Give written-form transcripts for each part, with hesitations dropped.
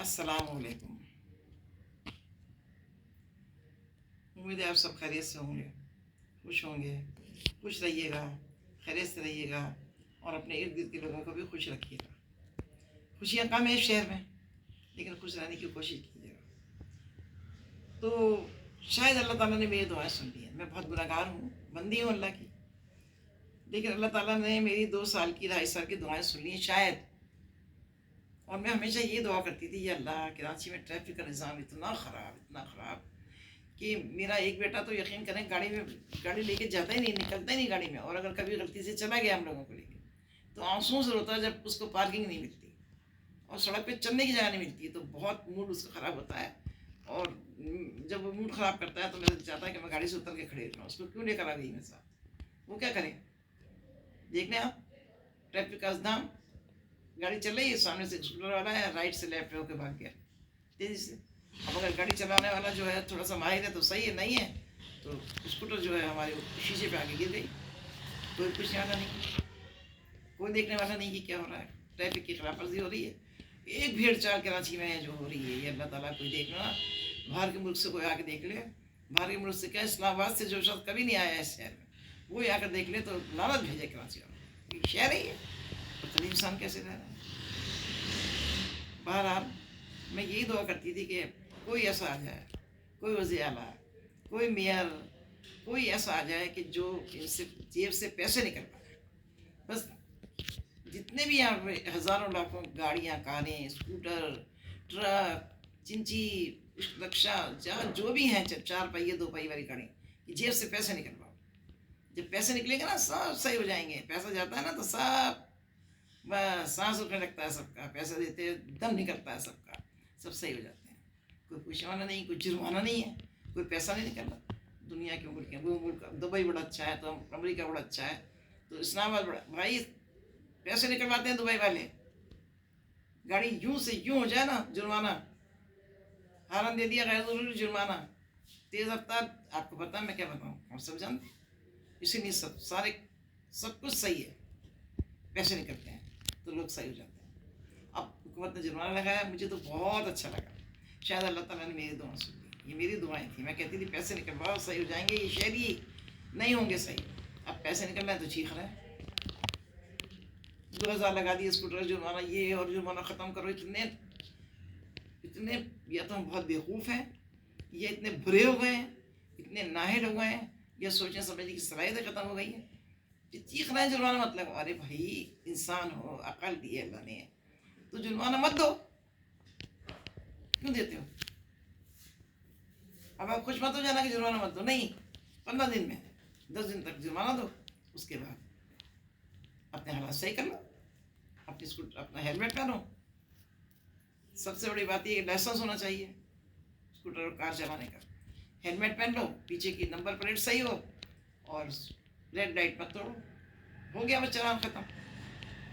अस्सलामुअलैकुम। उम्मीद है आप सब खैरियत से होंगे, खुश होंगे। खुश रहिएगा, खैरियत से रहिएगा और अपने इर्द गिर्द के लोगों को भी खुश रखिएगा। खुशियाँ कम है इस शहर में, लेकिन खुश रहने की कोशिश कीजिएगा। तो शायद अल्लाह ताला ने मेरी दुआएं सुन ली है। मैं बहुत गुनहगार हूँ, बंदी हूँ अल्लाह की, लेकिन अल्लाह ताला ने मेरी 2 साल की 2.5 साल की दुआएं सुन ली हैं शायद। और मैं हमेशा ये दुआ करती थी, या अल्लाह, कराची में ट्रैफिक का निज़ाम इतना ख़राब कि मेरा एक बेटा तो यकीन करें गाड़ी लेके जाता ही नहीं, निकलता ही नहीं गाड़ी में। और अगर कभी गलती से चला गया हम लोगों को लेके, तो आंसुओं से रोता है जब उसको पार्किंग नहीं मिलती और सड़क पे चलने की जगह नहीं मिलती है, तो बहुत मूड उसका ख़राब होता है। और जब वो मूड ख़राब करता है तो मेरा चाहता है कि मैं गाड़ी से उतर के खड़े रहूँ, उसको क्यों लेकर आ गई मेरे साथ। वो क्या करें, देखने आप ट्रैफिक का दाम, गाड़ी चल रही है, सामने से स्कूटर वाला है, राइट से लेफ्ट होकर भाग गया तेज़ी से। अब अगर गाड़ी चलाने वाला जो है थोड़ा सा माहिर है तो सही है, नहीं है तो स्कूटर जो है हमारे शीशे पे आके गिर गई। कोई पूछने वाला नहीं, कोई देखने वाला नहीं कि क्या हो रहा है। ट्रैफिक की खिलाफवर्जी हो रही है, एक भीड़ चाल कराची में जो हो रही है, ये अल्लाह ताला कोई देखना, बाहर के मुल्क से कोई आके देख ले। बाहर के मुल्क से क्या, इस्लामाबाद से जो शख्स कभी नहीं आया है इस शहर में, वो आकर देख ले तो लानत भेजे कराची वाला। शहर ही है, पता नहीं इंसान कैसे रह रहा है। बहरहाल मैं यही दुआ करती थी कि कोई ऐसा आ जाए, कोई वज़ीर आला, कोई मेयर, कोई ऐसा आ जाए कि जो इनसे जेब से पैसे निकल पाए। बस जितने भी यहाँ पे हज़ारों लाखों गाड़ियाँ, कारें, स्कूटर, ट्रक, चिंची, रिक्शा, जहाँ जो भी हैं, 4 पहिए 2 पहिए वाली गाड़ी, कि जेब से पैसे निकल पाओ। जब पैसे निकलेंगे ना, सब सही हो जाएंगे। पैसा जाता है ना तो सब बस सांस उठने लगता है सबका, पैसा देते दम निकलता है सबका, सब सही हो जाते हैं। कोई पूछने वाला नहीं, कोई जुर्माना नहीं है, कोई पैसा नहीं निकल रहा। दुनिया के मुल्क हैं, वो मुल्क दुबई बड़ा अच्छा है, तो अमेरिका बड़ा अच्छा है, तो इस्लामाबाद बड़ा, भाई पैसे निकलवाते हैं दुबई वाले। गाड़ी यूं से यूं हो जाए ना, जुर्माना, हारन दे दिया, गैर जरूरी जुर्माना, तेज़ रफ्तार। आपको पता है मैं क्या बताऊँ, हम सब जानते हैं। इसीलिए सब कुछ सही है, पैसे निकलते हैं तो लोग सही हो जाते हैं। अब हुकूमत ने जुर्माना लगाया, मुझे तो बहुत अच्छा लगा। शायद अल्लाह ताला ने मेरी दुआ सुन ली। ये मेरी दुआएं थी, मैं कहती थी पैसे निकलवाओ, सही हो जाएंगे, ये शहरी नहीं होंगे सही। अब पैसे निकल रहे हैं तो चीख रहे हैं। 2,000 लगा दिए स्कूटर जुर्माना, ये और जुर्माना ख़त्म करो। इतने इतने या तो हम बहुत बेवकूफ़ हैं, या इतने बुरे हो गए हैं, इतने नाहिल हो गए हैं, या सोचने समझने की सलाहियत ख़त्म हो गई है। ये चीख रहे हैं जुर्माना मत लगाओ। अरे भाई, इंसान हो, अकल दी है अल्लाह ने, तो जुर्माना मत दो, क्यों देते हो। अब आप खुश मत हो जाना कि जुर्माना मत दो, नहीं, 15 दिन में 10 दिन तक जुर्माना दो, उसके बाद अपने हालात सही कर लो, अपना हेलमेट पहनो। सबसे बड़ी बात ये, लाइसेंस होना चाहिए स्कूटर और कार चलाने का। हेलमेट पहन लो, पीछे की नंबर प्लेट सही हो, और रेड लाइट मत तोड़ो, हो गया बस चालान ख़त्म।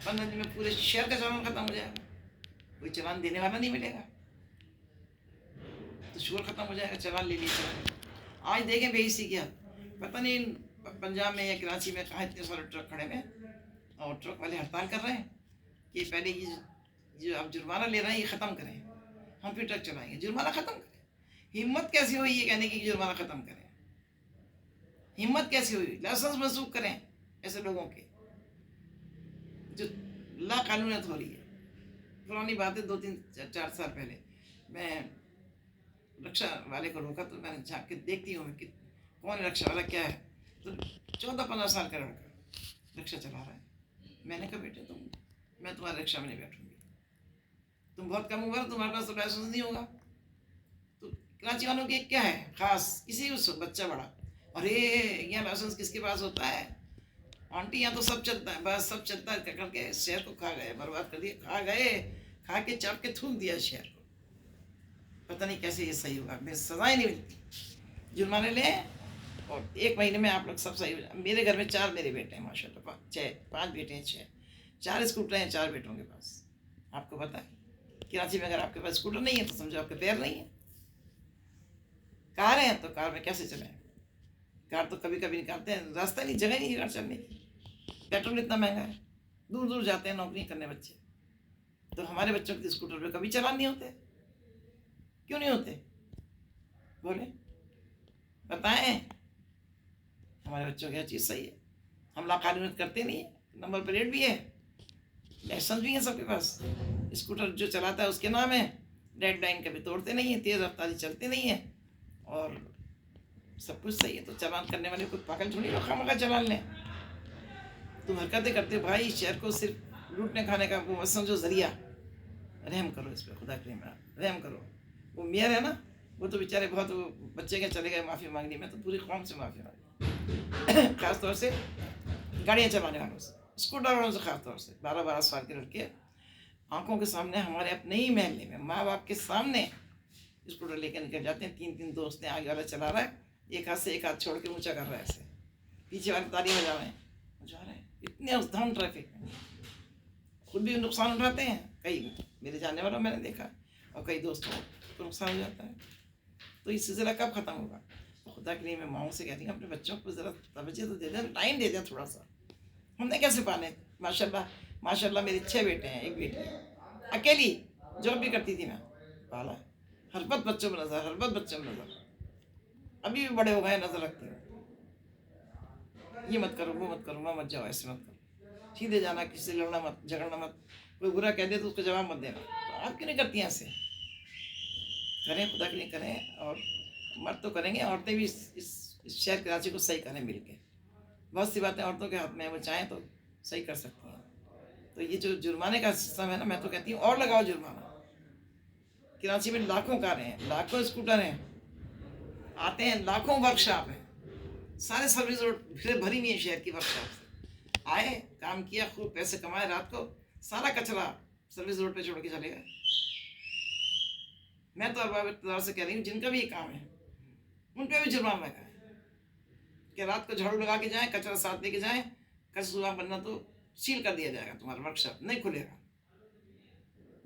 15 दिन में पूरे शहर का चालान ख़त्म हो जाएगा, कोई चालान देने वाला नहीं मिलेगा, तो शुगर ख़त्म हो जाएगा। चालान ले लिया, चालान। आज देखें बेइज्जती क्या, पता नहीं पंजाब में या कराची में कहाँ इतने सारे ट्रक खड़े हैं, और ट्रक वाले हड़ताल कर रहे हैं कि पहले ये जो आप जुर्माना ले रहे हैं ये ख़त्म करें, हम फिर ट्रक चलाएंगे, जुर्माना ख़त्म करें। हिम्मत कैसी हुई ये कहने की जुर्माना ख़त्म करें, हिम्मत कैसी हुई, लाइसेंस मनसूख करें ऐसे लोगों के जो लाकानूनियत हो रही है। पुरानी बात है, 2-3-4 साल पहले मैं रिक्शा वाले को रोका, तो मैंने झाँक के देखती हूँ कि कौन रिक्शा वाला क्या है, तो 14-15 साल का लड़का रिक्शा चला रहा है। मैंने कहा बेटे मैं तुम्हारे रिक्शा में नहीं बैठूंगी, तुम बहुत कम उम्र, तुम्हारे पास तो लाइसेंस नहीं होगा। तो कराची वालों के क्या है ख़ास, किसी भी बच्चा बड़ा, अरे यहाँ लाइसेंस किसके पास होता है, आंटी यहाँ तो सब चलता है, बस सब चलता है करके शहर को खा गए, बर्बाद कर दिया, खा के चाप के थूक दिया शहर को। पता नहीं कैसे ये सही होगा, मेरे सजाएं नहीं मिलती, जुर्माने लें और 1 महीने में आप लोग सब सही हो जाए। मेरे घर में 4 मेरे बेटे हैं माशाल्लाह, 5 बेटे हैं, 4 स्कूटर हैं 4 बेटों के पास। आपको पता है कराची में अगर आपके पास स्कूटर नहीं है तो समझो आपके पैर नहीं है। कार है तो कार में कैसे चलें, कार तो कभी कभी निकालते हैं, रास्ता नहीं, जगह नहीं कार चलने की, पेट्रोल इतना महंगा है, दूर दूर जाते हैं नौकरी करने बच्चे, तो हमारे बच्चों के स्कूटर पे कभी चलान नहीं होते। क्यों नहीं होते? बोले, बताएं हमारे बच्चों क्या चीज़ सही है। हम लाकानूनियत करते नहीं है, नंबर प्लेट भी है, लाइसेंस भी है सबके पास, स्कूटर जो चलाता है उसके नाम है, रेड लाइन कभी तोड़ते नहीं है, तेज़ रफ्तारी चलते नहीं है, और सब कुछ सही है। तो चालान करने वाले कोई पागल थोड़ी हो खामखा चालान लें। तुम हरकतें करते हो भाई, शहर को सिर्फ लूटने खाने का वो समझो जरिया। रहम करो इस पर, खुदा के लिए रहम करो। वो मेयर है ना, वो तो बेचारे बहुत बच्चे के चले गए माफ़ी मांगने में, तो पूरी कौम से माफ़ी मांगी खास तौर से गाड़ियाँ चलाने वालों से, स्कूटर वालों से, खास तौर से 12-12 साल के लड़के आंखों के सामने हमारे अपने ही महल्ले में माँ बाप के सामने स्कूटर लेकर निकल जाते हैं। 3-3 दोस्त हैं, आगे वाला चला रहा है, एक हाथ से एक हाथ छोड़ के ऊँचा कर रहा है ऐसे, पीछे वाले ताली बजा रहे हैं, इतने उद्धाम ट्रैफिक में। खुद भी नुकसान उठाते हैं, कई मेरे जानने वालों मैंने देखा, और कई दोस्तों को नुकसान हो जाता है। तो ये सिलसिला कब ख़त्म होगा? तो खुदा के लिए मैं माओं से कहती हूँ अपने बच्चों को ज़रा तवज्जो तो दे दें, टाइम दे दें थोड़ा सा। हमने कैसे पाले? माशाल्लाह माशाल्लाह मेरे 6 बेटे हैं, 1 बेटी है, अकेली जॉब भी करती थी मैं, पाला है। हरबत बच्चों में नज़र, हरबत बच्चों में नज़र, अभी भी बड़े हो गए, नज़र रखती हूँ। ये मत करो, वो मत करो, वहाँ मत जाओ, ऐसे मत करो, सीधे जाना, किसी से लड़ना मत, झगड़ना मत, कोई बुरा कह दे तो उसको जवाब मत देना। तो आप क्यों नहीं करती हैं ऐसे? करें, खुदा के लिए करें। और मर्द तो करेंगे, औरतें भी इस शहर कराची को सही करें मिल के। बहुत सी बातें औरतों के हाथ में है, वो चाहें तो सही कर सकती हैं। तो ये जो जुर्माने का सिस्टम है ना, मैं तो कहती हूँ और लगाओ जुर्माना। कराची में लाखों कारें हैं, लाखों स्कूटर हैं, आते हैं, लाखों वर्कशॉप हैं, सारे सर्विस रोड फिर भरी हुई है शहर की वर्कशॉप से। आए, काम किया, खूब पैसे कमाए, रात को सारा कचरा सर्विस रोड पे छोड़ के चले गए। मैं तो अरबाब इक़्तिदार से कह रही हूँ, जिनका भी ये काम है उन पर भी जुर्माना लगाए कि रात को झाड़ू लगा के जाएँ, कचरा साथ लेके जाएँ, कल सुबह बनना तो सील कर दिया जाएगा, तुम्हारा वर्कशॉप नहीं खुलेगा।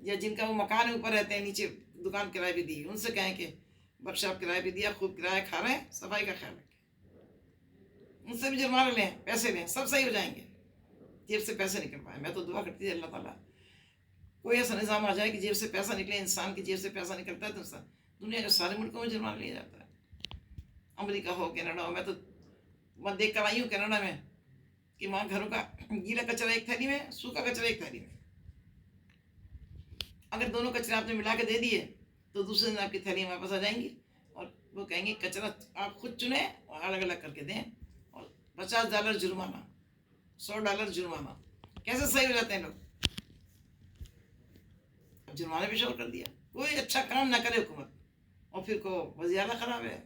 या जिनका वो मकान है, ऊपर रहते हैं, नीचे दुकान किराए भी दी, उनसे कहें कि वर्कशॉप किराया भी दिया, खूब किराया खा रहे हैं, सफाई का ख्याल रखें। उनसे भी जुर्माना लें, पैसे लें, सब सही हो जाएंगे। जेब से पैसे निकल पाए। मैं तो दुआ करती थी अल्लाह ताला कोई ऐसा निज़ाम आ जाए कि जेब से पैसा निकले। इंसान की जेब से पैसा निकलता है तो दुनिया के सारे मुल्कों में जुर्माना लिया जाता है, अमेरिका हो, कनाडा हो। मैं तो मैं देख कर आई हूँ कनाडा में कि वहाँ घरों का गीला कचरा एक थैली में, सूखा कचरा एक थैली में। अगर दोनों कचरे आपने मिला के दे दिए तो दूसरे दिन आपकी थैली वापस आ जाएंगी, और वो कहेंगे कचरा आप खुद चुने और अलग अलग करके दें, और $50 जुर्माना, $100 जुर्माना। कैसे सही हो जाते हैं लोग? जुर्माना भी शोर कर दिया। कोई अच्छा काम ना करे हुकूमत, और फिर को वज़ीर आला ख़राब है,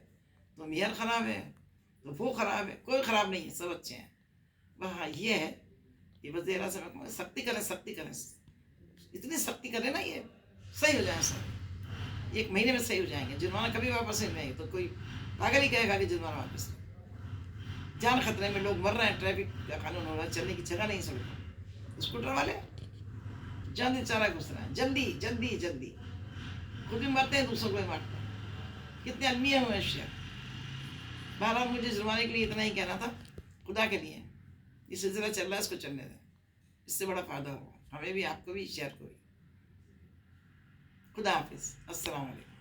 तो मेयर ख़राब है, तो वो ख़राब है। कोई ख़राब नहीं है, सब अच्छे हैं। वहाँ ये है कि वज़ीर आला से सख्ती करें, सख्ती करें, इतनी सख्ती करें ना ये सही हो जाए सब। 1 महीने में सही हो जाएंगे, जुर्माना कभी वापस नहीं आएंगे। तो कोई पागल ही कहेगा कि जुर्माना वापस। जान खतरे में, लोग मर रहे हैं, ट्रैफिक का कानून हो रहा है, चलने की जगह नहीं सड़क। स्कूटर वाले जल्दी चारा घुस रहे हैं, जल्दी जल्दी जल्दी, खुद भी मरते हैं, दूसरों को भी मारते हैं। कितने आदमी है मनुष्य। बहरहाल मुझे जुर्माने के लिए इतना ही कहना था, खुदा के लिए ये सिलसिला चल रहा है, इसको चलने दें, इससे बड़ा फ़ायदा होगा हमें भी, आपको भी, शहर को भी। खुदा हाफिज़, अस्सलाम वालेकुम।